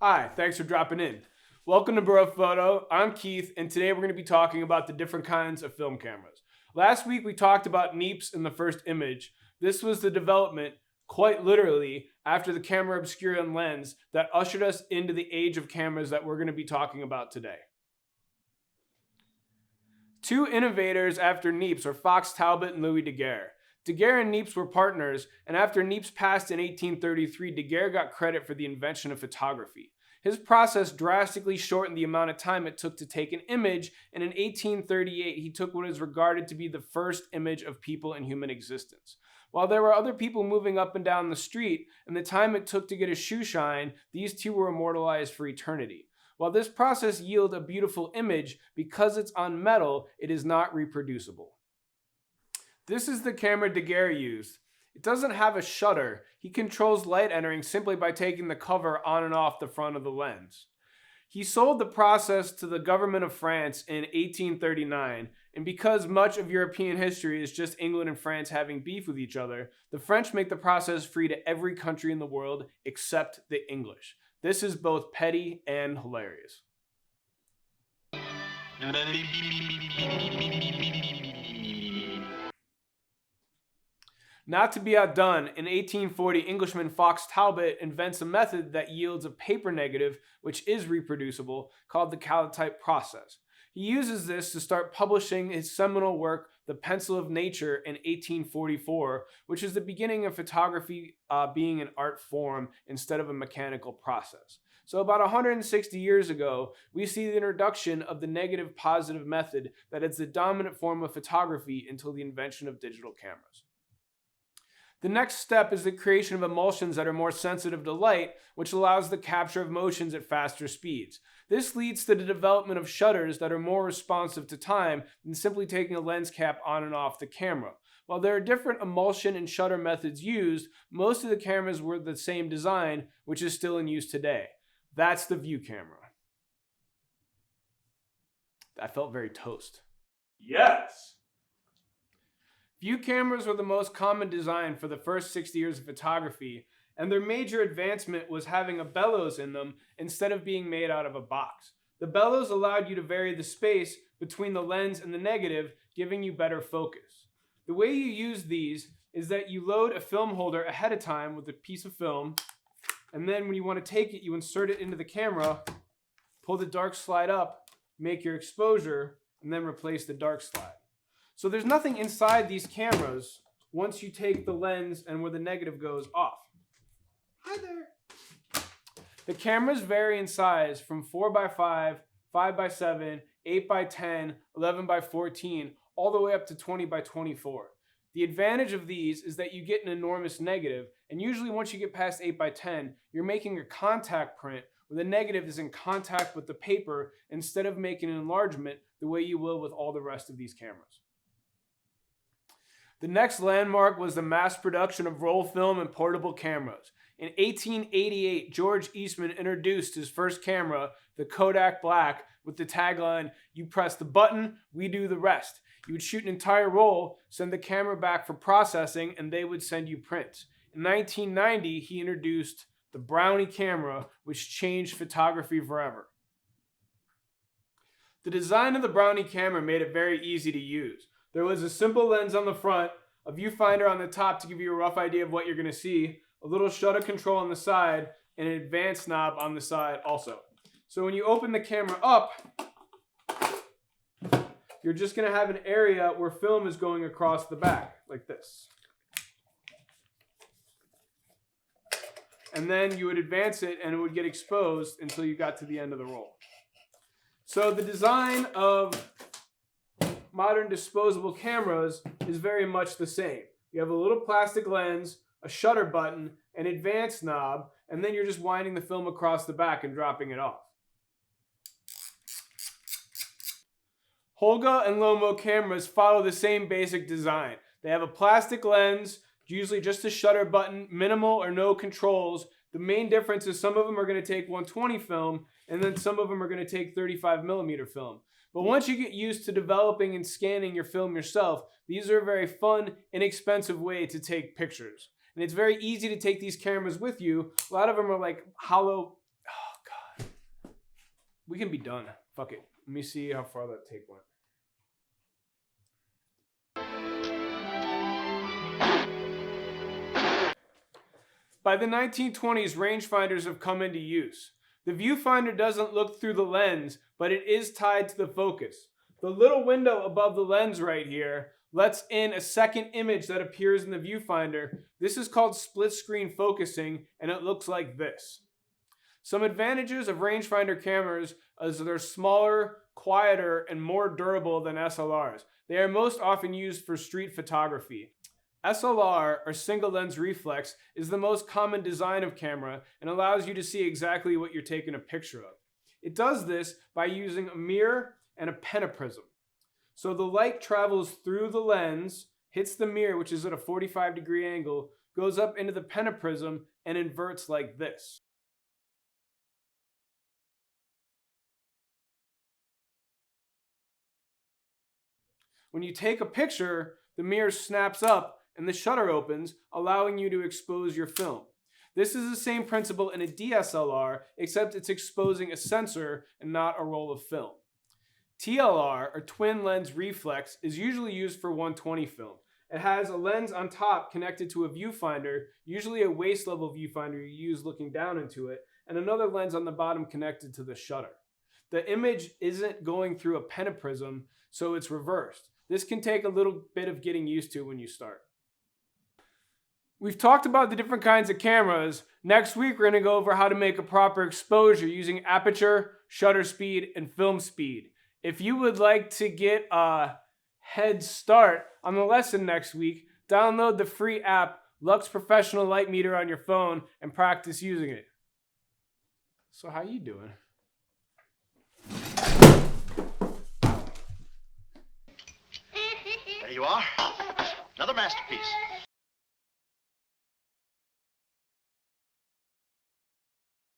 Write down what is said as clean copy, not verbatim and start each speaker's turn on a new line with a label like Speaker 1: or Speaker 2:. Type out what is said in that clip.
Speaker 1: Hi, thanks for dropping in. Welcome to Borough Photo. I'm Keith, and today we're going to be talking about the different kinds of film cameras. Last week we talked about neeps in the first image. This was the development, quite literally, after the camera obscura and lens that ushered us into the age of cameras that we're going to be talking about today. Two innovators after Niepce are Fox Talbot and Louis Daguerre. Daguerre and Niepce were partners, and after Niepce passed in 1833, Daguerre got credit for the invention of photography. His process drastically shortened the amount of time it took to take an image, and in 1838 he took what is regarded to be the first image of people in human existence. While there were other people moving up and down the street, and the time it took to get a shoe shine, these two were immortalized for eternity. While this process yielded a beautiful image, because it's on metal, it is not reproducible. This is the camera Daguerre used. It doesn't have a shutter. He controls light entering simply by taking the cover on and off the front of the lens. He sold the process to the government of France in 1839, and because much of European history is just England and France having beef with each other, the French make the process free to every country in the world except the English. This is both petty and hilarious. Not to be outdone, in 1840, Englishman Fox Talbot invents a method that yields a paper negative, which is reproducible, called the Calotype process. He uses this to start publishing his seminal work, The Pencil of Nature, in 1844, which is the beginning of photography being an art form instead of a mechanical process. So about 160 years ago, we see the introduction of the negative-positive method that is the dominant form of photography until the invention of digital cameras. The next step is the creation of emulsions that are more sensitive to light, which allows the capture of motions at faster speeds. This leads to the development of shutters that are more responsive to time than simply taking a lens cap on and off the camera. While there are different emulsion and shutter methods used, most of the cameras were the same design, which is still in use today. That's the view camera. That felt very toast.
Speaker 2: Yes!
Speaker 1: View cameras were the most common design for the first 60 years of photography, and their major advancement was having a bellows in them instead of being made out of a box. The bellows allowed you to vary the space between the lens and the negative, giving you better focus. The way you use these is that you load a film holder ahead of time with a piece of film, and then when you want to take it, you insert it into the camera, pull the dark slide up, make your exposure, and then replace the dark slide. So there's nothing inside these cameras once you take the lens and where the negative goes off. Hi there. The cameras vary in size from 4x5, 5x7, 8x10, 11x14, all the way up to 20x24. The advantage of these is that you get an enormous negative, and usually once you get past 8x10, you're making a contact print where the negative is in contact with the paper instead of making an enlargement the way you will with all the rest of these cameras. The next landmark was the mass production of roll film and portable cameras. In 1888, George Eastman introduced his first camera, the Kodak Black, with the tagline, "You press the button, we do the rest." You would shoot an entire roll, send the camera back for processing, and they would send you prints. In 1990, he introduced the Brownie camera, which changed photography forever. The design of the Brownie camera made it very easy to use. There was a simple lens on the front, a viewfinder on the top to give you a rough idea of what you're going to see, a little shutter control on the side, and an advanced knob on the side also. So when you open the camera up, you're just going to have an area where film is going across the back, like this. And then you would advance it and it would get exposed until you got to the end of the roll. So the design of modern disposable cameras is very much the same. You have a little plastic lens, a shutter button, an advanced knob, and then you're just winding the film across the back and dropping it off. Holga and Lomo cameras follow the same basic design. They have a plastic lens, usually just a shutter button, minimal or no controls. The main difference is some of them are going to take 120 film, and then some of them are going to take 35mm film. But once you get used to developing and scanning your film yourself, these are a very fun, inexpensive way to take pictures. And it's very easy to take these cameras with you. A lot of them are like hollow, oh God. We can be done. Fuck it. Let me see how far that take went. By the 1920s, rangefinders have come into use. The viewfinder doesn't look through the lens, but it is tied to the focus. The little window above the lens right here lets in a second image that appears in the viewfinder. This is called split screen focusing, and it looks like this. Some advantages of rangefinder cameras is they're smaller, quieter, and more durable than SLRs. They are most often used for street photography. SLR, or single lens reflex, is the most common design of camera and allows you to see exactly what you're taking a picture of. It does this by using a mirror and a pentaprism. So the light travels through the lens, hits the mirror, which is at a 45-degree angle, goes up into the pentaprism, and inverts like this. When you take a picture, the mirror snaps up and the shutter opens, allowing you to expose your film. This is the same principle in a DSLR, except it's exposing a sensor and not a roll of film. TLR, or twin lens reflex, is usually used for 120 film. It has a lens on top connected to a viewfinder, usually a waist level viewfinder you use looking down into it, and another lens on the bottom connected to the shutter. The image isn't going through a pentaprism, so it's reversed. This can take a little bit of getting used to when you start. We've talked about the different kinds of cameras. Next week, we're going to go over how to make a proper exposure using aperture, shutter speed, and film speed. If you would like to get a head start on the lesson next week, download the free app Lux Professional Light Meter on your phone and practice using it. So how you doing?
Speaker 2: There you are. Another masterpiece.